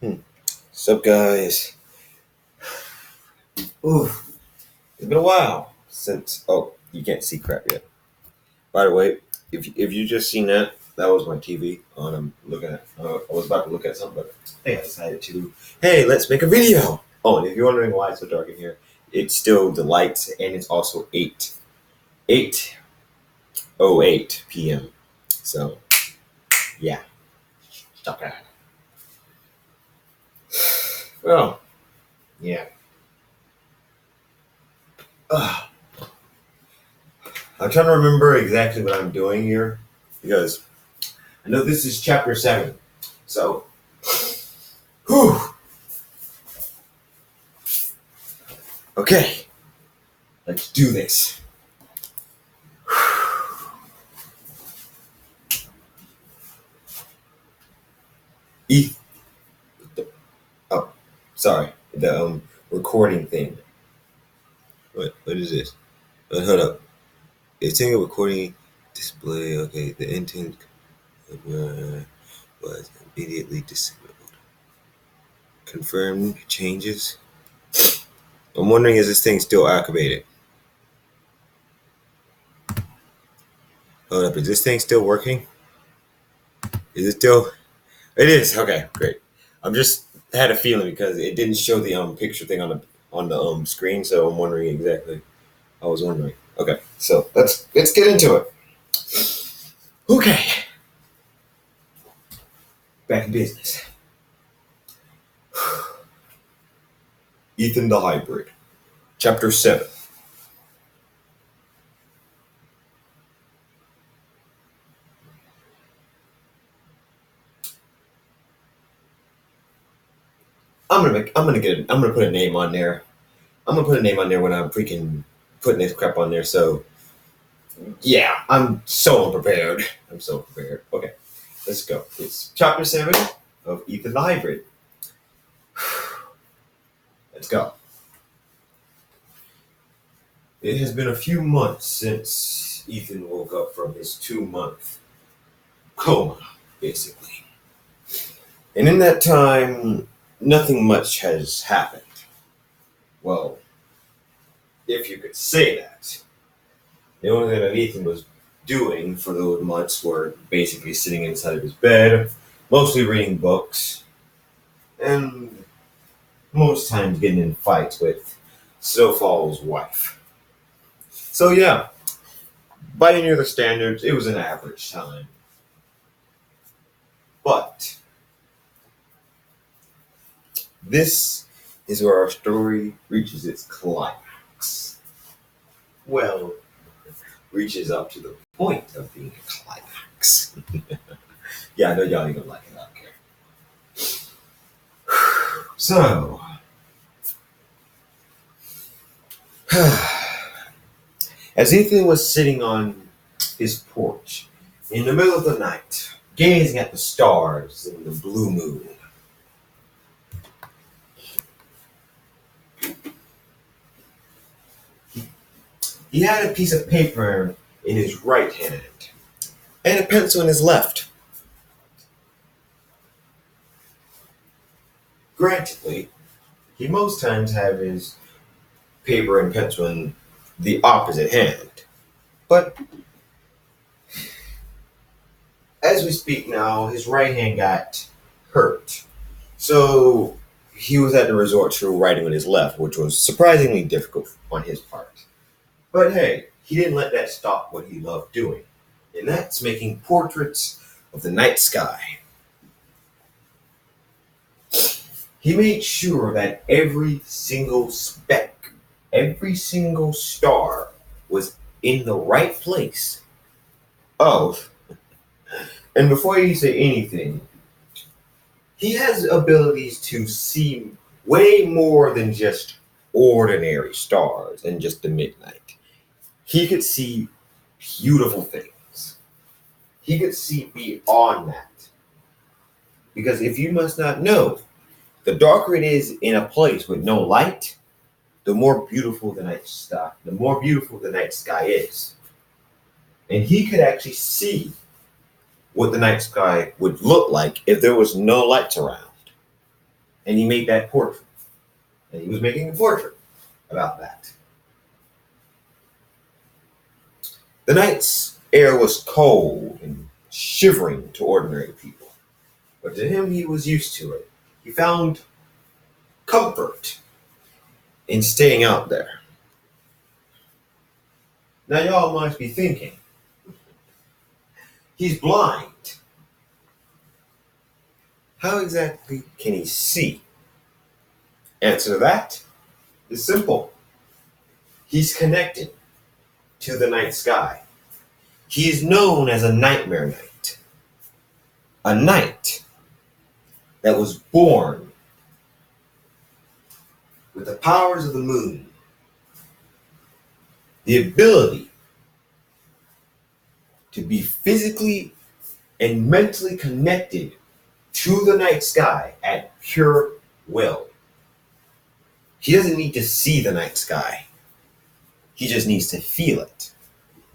What's up, guys? Ooh, it's been a while since. Oh, you can't see crap yet. By the way, if you just seen that was my TV on. I'm looking at. I was about to look at something, but hey, I decided to. Hey, let's make a video. Oh, and if you're wondering why it's so dark in here, it's still the lights, and it's also 8:08 p.m. So yeah, stop that. Well, yeah. Ugh. I'm trying to remember exactly what I'm doing here because I know this is chapter 7. So, whew, okay, let's do this. E- oh, sorry, the recording thing. What is this? Hold up. It's saying a recording display. Okay, the intent was immediately disabled. Confirmed changes. I'm wondering, is this thing still activated? Hold up, is this thing still working? Is it still? It is. Okay, great. I'm just had a feeling because it didn't show the picture thing on the screen, so I'm wondering exactly. I was wondering. Okay, so let's get into it. Okay, back in business. Ethan the Hybrid, Chapter 7. I'm gonna put a name on there. I'm gonna put a name on there when I'm freaking putting this crap on there. So yeah, I'm so unprepared. I'm so prepared. Okay, let's go. It's Chapter 7 of Ethan the Hybrid. Let's go. It has been a few months since Ethan woke up from his 2-month coma, basically. And in that time, nothing much has happened. Well, if you could say that. The only thing that Ethan was doing for those months were basically sitting inside of his bed, mostly reading books, and most times getting in fights with Snowfall's wife. So yeah, by any other standards, it was an average time. But this is where our story reaches its climax. Well, reaches up to the point of being a climax. Yeah, I know y'all ain't gonna like it. I don't care. So, as Ethan was sitting on his porch in the middle of the night, gazing at the stars and the blue moon, he had a piece of paper in his right hand and a pencil in his left. Granted, he most times have his paper and pencil in the opposite hand. But as we speak now, his right hand got hurt. So he was had to resort to writing with his left, which was surprisingly difficult on his part. But hey, he didn't let that stop what he loved doing, and that's making portraits of the night sky. He made sure that every single speck, every single star was in the right place. Oh, and before you say anything, he has abilities to see way more than just ordinary stars and just the midnight. He could see beautiful things. He could see beyond that. Because if you must not know, the darker it is in a place with no light, the more beautiful the night sky is. And he could actually see what the night sky would look like if there was no lights around. And he made that portrait. And he was making a portrait about that. The night's air was cold and shivering to ordinary people, but to him he was used to it. He found comfort in staying out there. Now y'all must be thinking, he's blind. How exactly can he see? Answer to that is simple. He's connected to the night sky. He is known as a nightmare knight. A knight that was born with the powers of the moon, the ability to be physically and mentally connected to the night sky at pure will. He doesn't need to see the night sky. He just needs to feel it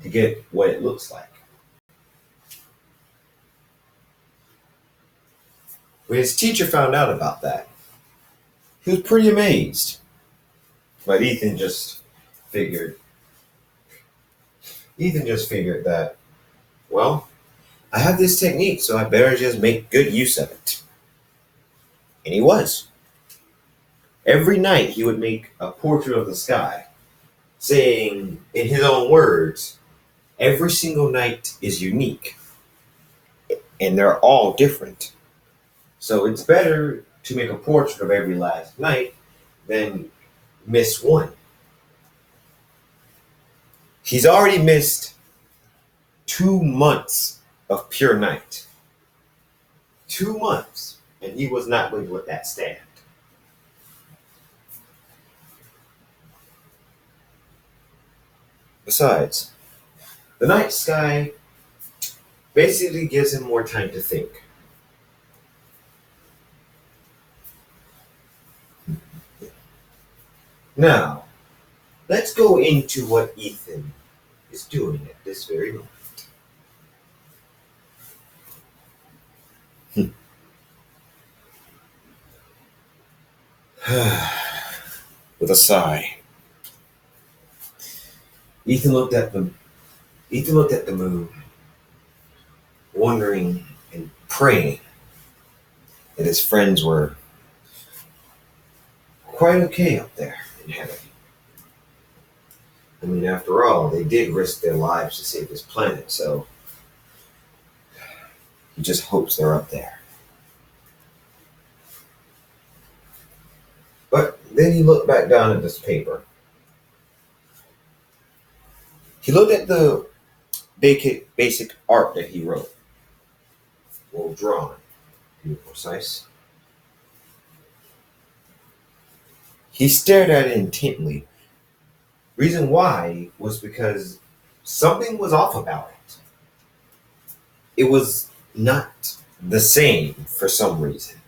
to get what it looks like. When his teacher found out about that, he was pretty amazed. But Ethan just figured that, well, I have this technique, so I better just make good use of it. And he was. Every night he would make a portrait of the sky, saying, in his own words, every single night is unique, and they're all different. So it's better to make a portrait of every last night than miss one. He's already missed 2 months of pure night. 2 months, and he was not going to let that stand. Besides, the night sky basically gives him more time to think. Now, let's go into what Ethan is doing at this very moment. With a sigh, Ethan looked at the moon, wondering and praying that his friends were quite okay up there in heaven. I mean, after all, they did risk their lives to save this planet, so he just hopes they're up there. But then he looked back down at this paper. He looked at the basic art that he wrote. Well drawn, to be precise. He stared at it intently. Reason why was because something was off about it. It was not the same for some reason.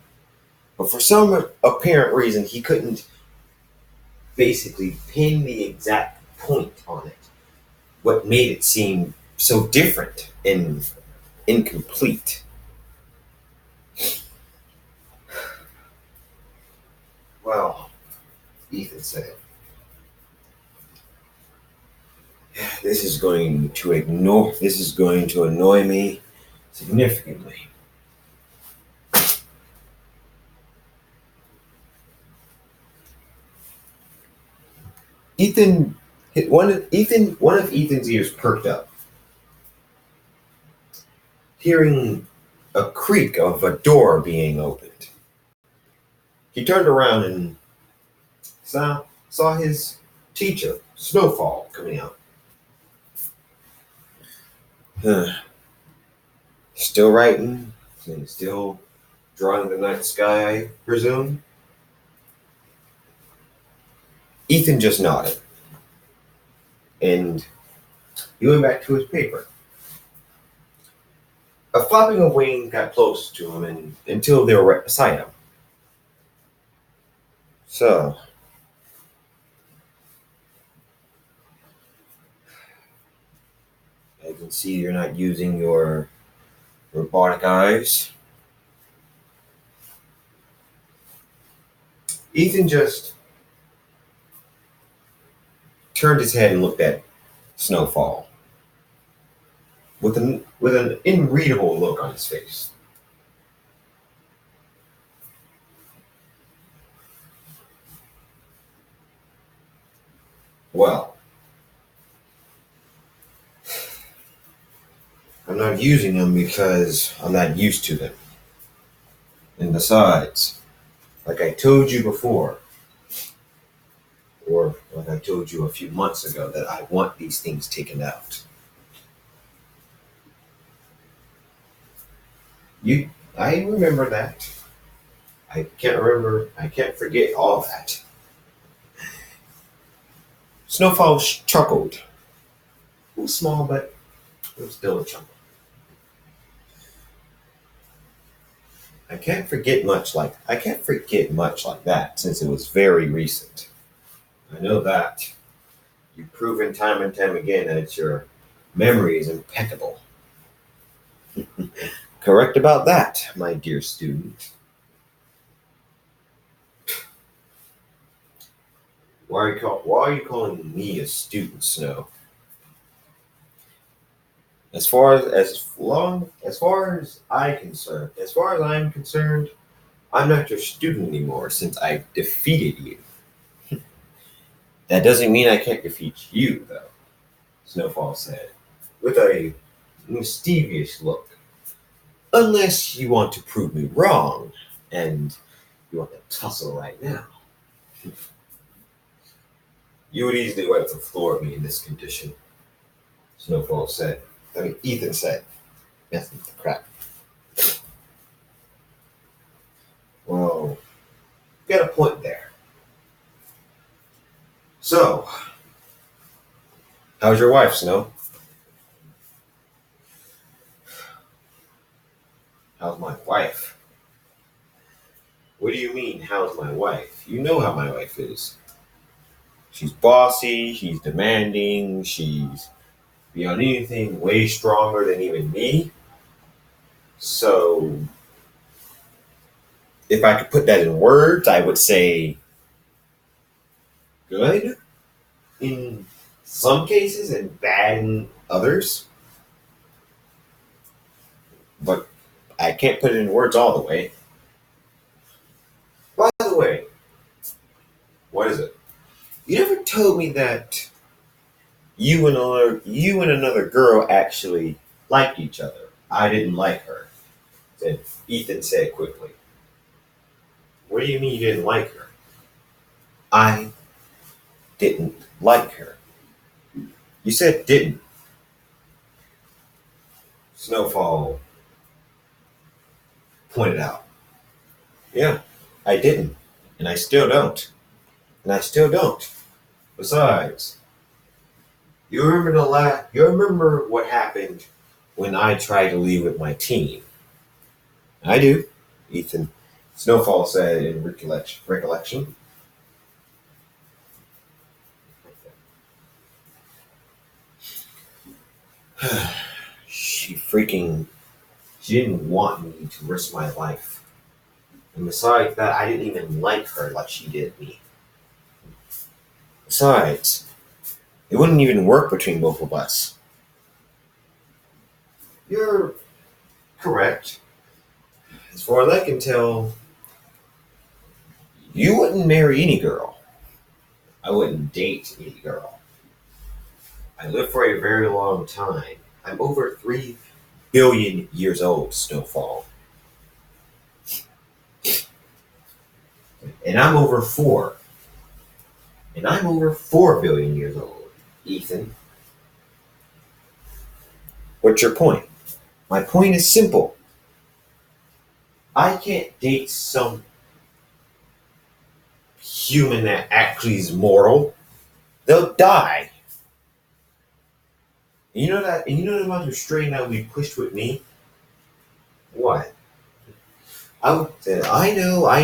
But for some apparent reason, he couldn't basically pin the exact point on it. What made it seem so different and incomplete. Well, Ethan said, this is going to annoy me significantly. One of Ethan's ears perked up, hearing a creak of a door being opened. He turned around and saw his teacher, Snowfall, coming out. Still writing and still drawing the night sky, I presume. Ethan just nodded, and he went back to his paper. A flapping of wings got close to him until they were right beside him. So, I can see you're not using your robotic eyes. Ethan just turned his head and looked at Snowfall with an unreadable look on his face. Well, I'm not using them because I'm not used to them. And besides, like I told you before, or like I told you a few months ago, that I want these things taken out. I remember that. I can't forget all that. Snowfall chuckled. It was small, but it was still a chuckle. I can't forget much like that since it was very recent. I know that. You've proven time and time again that your memory is impeccable. Correct about that, my dear student. Why are you calling me a student, Snow? As far as I'm concerned, I'm not your student anymore since I've defeated you. That doesn't mean I can't defeat you, though, Snowfall said, with a mischievous look. Unless you want to prove me wrong, and you want to tussle right now. You would easily wipe the floor with me in this condition, Ethan said. Yes, crap. Well, you got a point there. So, how's your wife, Snow? How's my wife? What do you mean, how's my wife? You know how my wife is. She's bossy, she's demanding, she's beyond anything way stronger than even me. So, if I could put that in words, I would say good in some cases and bad in others. But I can't put it in words all the way. By the way, what is it? You never told me that you and another girl actually liked each other. I didn't like her, Ethan said quickly. What do you mean you didn't like her? I didn't like her. You said didn't. Snowfall pointed out. Yeah, I didn't. And I still don't. And I still don't. Besides, you remember what happened when I tried to leave with my team? I do, Ethan. Snowfall said in recollection. She didn't want me to risk my life. And besides that, I didn't even like her like she did me. Besides, it wouldn't even work between both of us. You're correct. As far as I can tell, you wouldn't marry any girl. I wouldn't date any girl. I lived for a very long time. I'm over 3 billion years old, Snowfall. And I'm over 4. And I'm over 4 billion years old, Ethan. What's your point? My point is simple. I can't date some human that actually is mortal. They'll die. And you know that? And you know the amount of strain that we pushed with me? What? I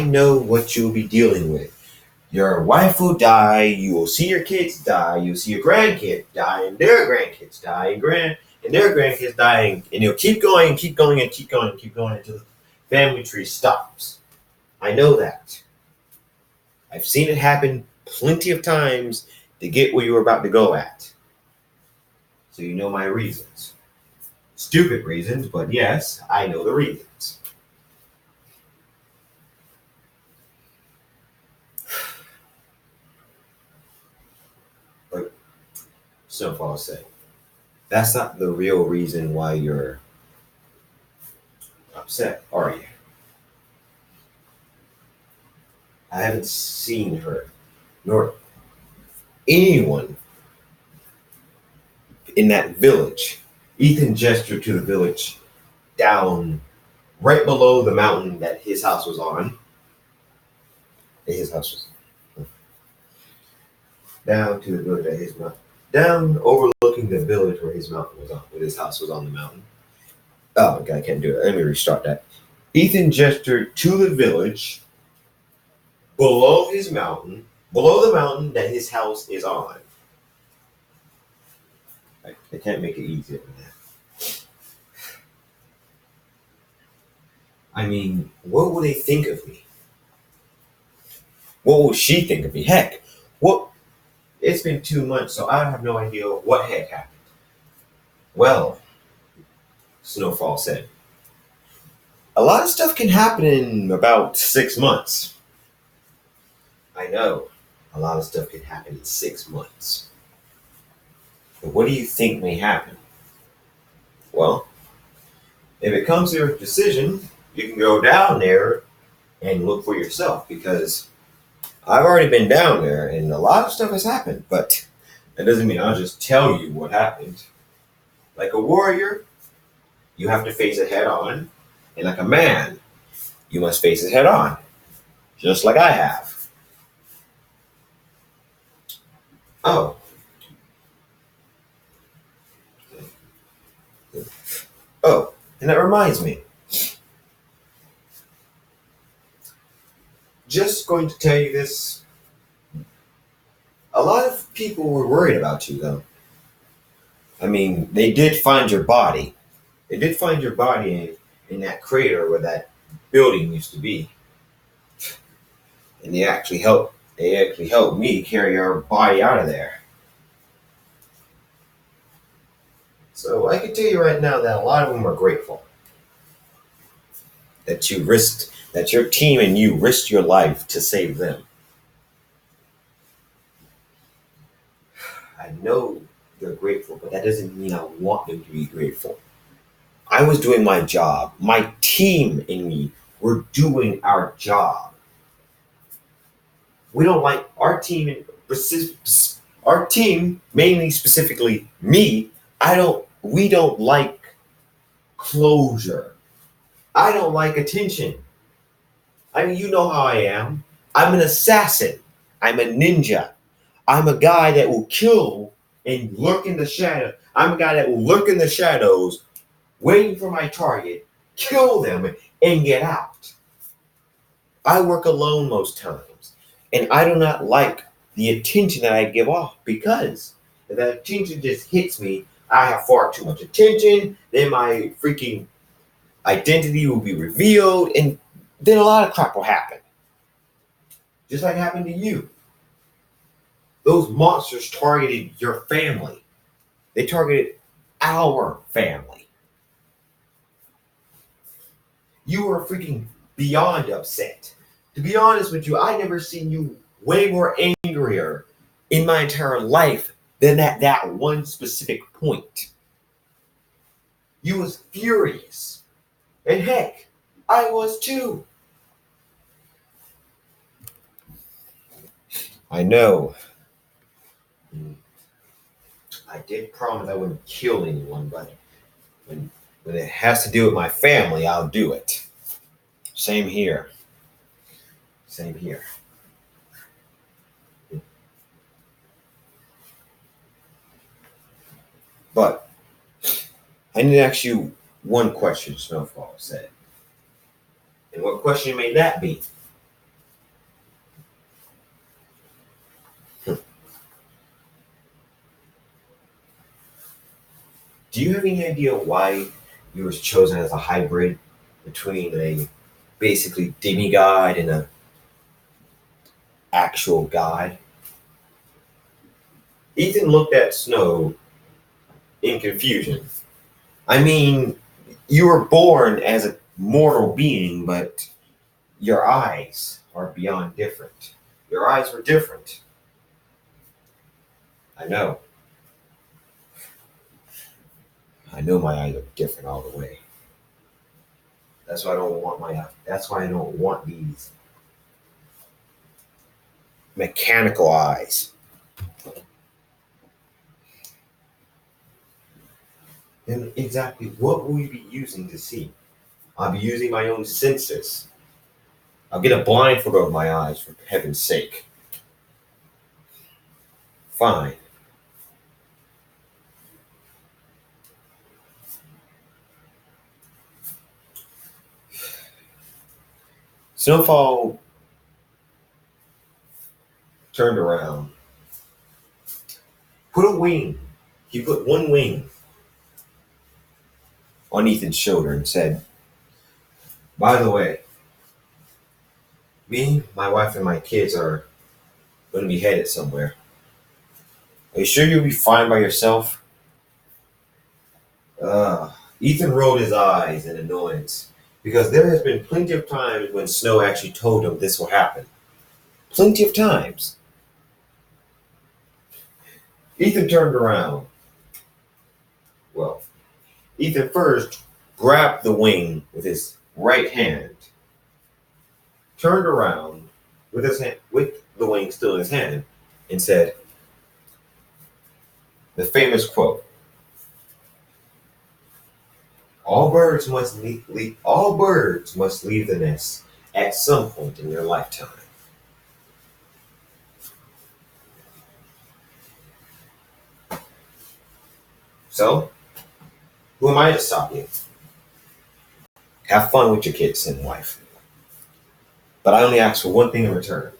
know what you'll be dealing with. Your wife will die, you will see your kids die, you'll see your grandkids die, and their grandkids die, and their grandkids dying, and you'll keep going and keep going and keep going and keep going until the family tree stops. I know that. I've seen it happen plenty of times to get where you're about to go at. So you know my reasons. Stupid reasons, but yes, I know the reasons. But Snowfall said, that's not the real reason why you're upset, are you? I haven't seen her, nor anyone in that village. Ethan gestured to the village down right below the mountain that his house was on. His house was down to the village that his mountain, down overlooking the village where his mountain was on, where his house was on the mountain. Oh my god, I can't do it. Let me restart that. Ethan gestured to the village below his mountain, below the mountain that his house is on. I can't make it easier than that. I mean, what will they think of me? What will she think of me? Heck, what? It's been 2 months, so I have no idea what heck happened. Well, Snowfall said, a lot of stuff can happen in about 6 months. I know, a lot of stuff can happen in 6 months. But what do you think may happen? Well, if it comes to your decision, you can go down there and look for yourself, because I've already been down there and a lot of stuff has happened, but that doesn't mean I'll just tell you what happened. Like a warrior, you have to face it head on, and like a man, you must face it head on, just like I have. Oh. Oh, and that reminds me. Just going to tell you this. A lot of people were worried about you, though. I mean, they did find your body. They did find your body in that crater where that building used to be. And they actually helped me carry your body out of there. So I can tell you right now that a lot of them are grateful that that your team and you risked your life to save them. I know they're grateful, but that doesn't mean I want them to be grateful. I was doing my job. My team and me were doing our job. We don't like our team, mainly specifically me. We don't like closure. I don't like attention. I mean, you know how I am. I'm an assassin. I'm a ninja. I'm a guy that will kill and lurk in the shadow. I'm a guy that will lurk in the shadows, waiting for my target, kill them, and get out. I work alone most times, and I do not like the attention that I give off, because if that attention just hits me, I have far too much attention, then my freaking identity will be revealed, and then a lot of crap will happen. Just like happened to you. Those monsters targeted your family. They targeted our family. You were freaking beyond upset. To be honest with you, I never seen you way more angrier in my entire life than at that one specific point. You was furious. And heck, I was too. I know. I did promise I wouldn't kill anyone, but when it has to do with my family, I'll do it. Same here. Same here. But I need to ask you one question, Snowfall said. And what question may that be? Do you have any idea why you were chosen as a hybrid between a basically demigod and actual God. Ethan looked at Snow in confusion. I mean, you were born as a mortal being, but your eyes are beyond different. Your eyes were different. I know. I know my eyes are different all the way. That's why I don't want my. That's why I don't want these mechanical eyes. Then exactly what will you be using to see? I'll be using my own senses. I'll get a blindfold over my eyes for heaven's sake. Fine. Snowfall turned around, put a wing. He put one wing on Ethan's shoulder and said, "By the way, me, my wife, and my kids are going to be headed somewhere. Are you sure you'll be fine by yourself?" Ethan rolled his eyes in annoyance because there has been plenty of times when Snow actually told him this will happen. Plenty of times. Ethan turned around. Well, Ethan first grabbed the wing with his right hand, turned around with his hand, with the wing still in his hand, and said the famous quote: all birds must leave the nest at some point in their lifetime." So, who am I to stop you? Have fun with your kids and wife. But I only ask for one thing in return.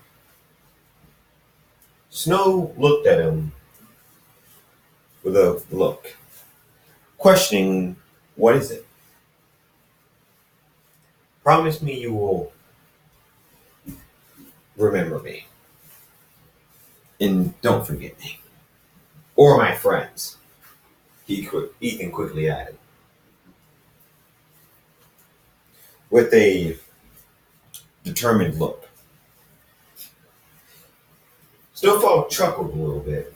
Snow looked at him with a look, questioning, what is it? Promise me you will remember me. And don't forget me. Or my friends. Ethan quickly added, with a determined look. Snowfall chuckled a little bit,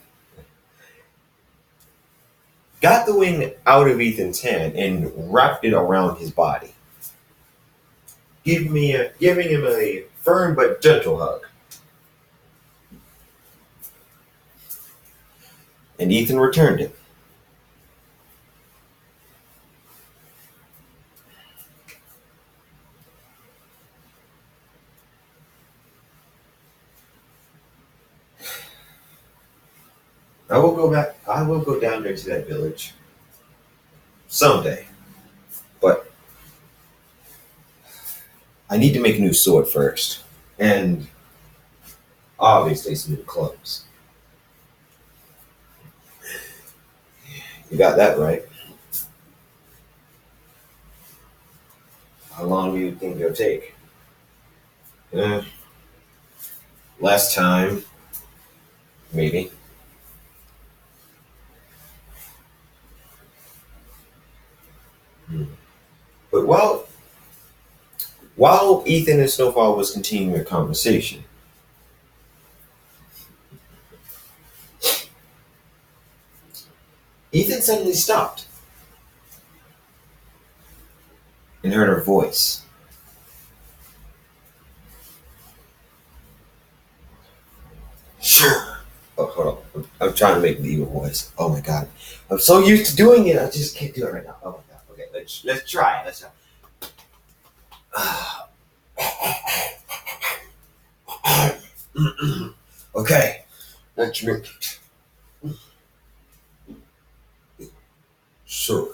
got the wing out of Ethan's hand, and wrapped it around his body, giving him a firm but gentle hug. And Ethan returned it. I will go back. I will go down there to that village someday, but I need to make a new sword first, and obviously some new clothes. You got that right. How long do you think it'll take? Eh, less time, maybe. Hmm. But while Ethan and Snowfall was continuing their conversation, Ethan suddenly stopped and heard her voice. Sure. Oh, hold on. I'm trying to make the evil voice. Oh my god. I'm so used to doing it, I just can't do it right now. Oh my god. Okay, let's try it. Let's try. Okay. Let's make it. Sir,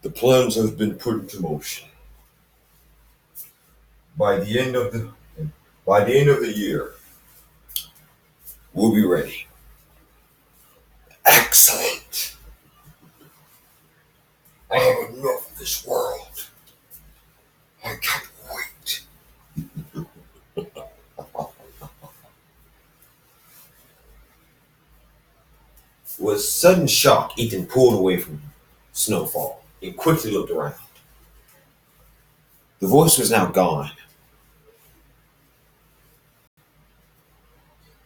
the plans have been put into motion. By the end of the by the end of the year, we'll be ready. Excellent. I have enough of this world. I can't wait. With sudden shock, Ethan pulled away from Snowfall and quickly looked around. The voice was now gone.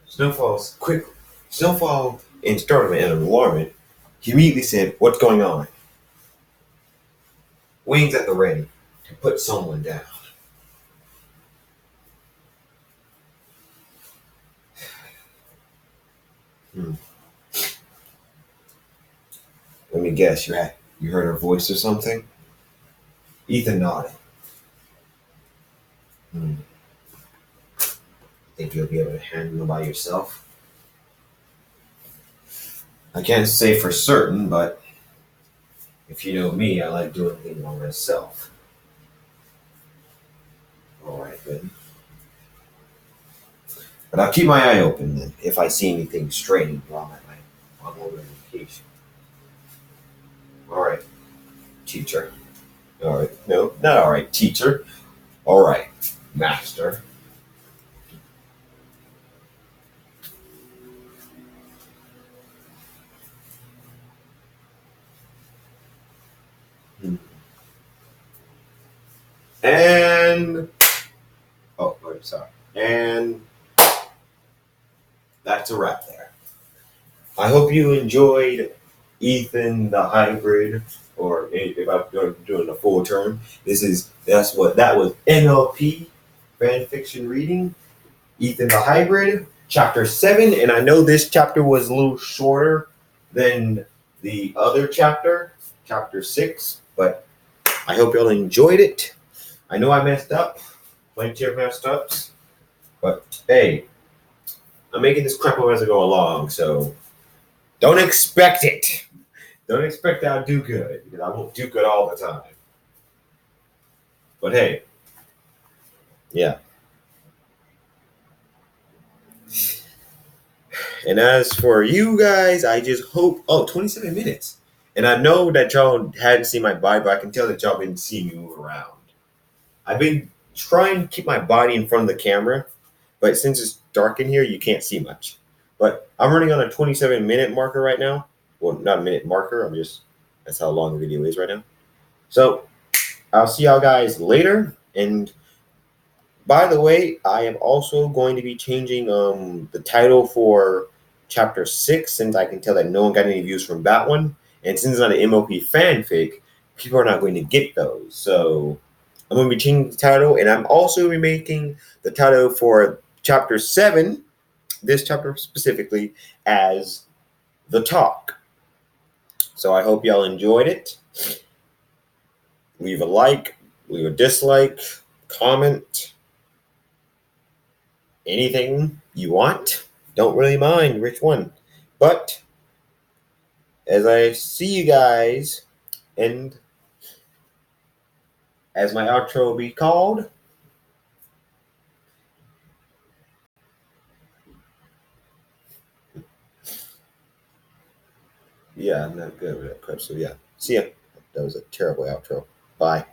Snowfall, in startlement and alarmment, he immediately said, "What's going on?" Wings at the ready to put someone down. Hmm. Let me guess, you heard her voice or something? Ethan nodded. Hmm. Think you'll be able to handle it by yourself? I can't say for certain, but if you know me, I like doing things by myself. Alright then. But I'll keep my eye open then if I see anything strange while I'm on vacation. Alright, teacher. Alright, no, not alright, teacher. Alright, master. And sorry. And that's a wrap there. I hope you enjoyed Ethan the Hybrid, or if I'm doing a full term, that was NLP fan fiction reading. Ethan the Hybrid, chapter 7, and I know this chapter was a little shorter than the other chapter 6, but I hope y'all enjoyed it. I know I messed up, plenty of messed ups, but hey, I'm making this crap up as I go along, so don't expect it. Don't expect I'll do good, because I won't do good all the time. But hey, yeah. And as for you guys, I just hope. 27 minutes. And I know that y'all hadn't seen my body, but I can tell that y'all been seeing me move around. I've been trying to keep my body in front of the camera, but since it's dark in here, you can't see much. But I'm running on a 27-minute marker right now. Well, not a minute marker. That's how long the video is right now. So I'll see y'all guys later. And by the way, I am also going to be changing the title for chapter 6, since I can tell that no one got any views from that one. And since it's not an MLP fanfic, people are not going to get those. So I'm going to be changing the title, and I'm also remaking the title for chapter 7, this chapter specifically, as The Talk. So I hope y'all enjoyed it. Leave a like, leave a dislike, comment, anything you want. Don't really mind which one. But as I see you guys, and as my outro will be called, yeah, I'm not good with that clip. So yeah, see ya. That was a terrible outro. Bye.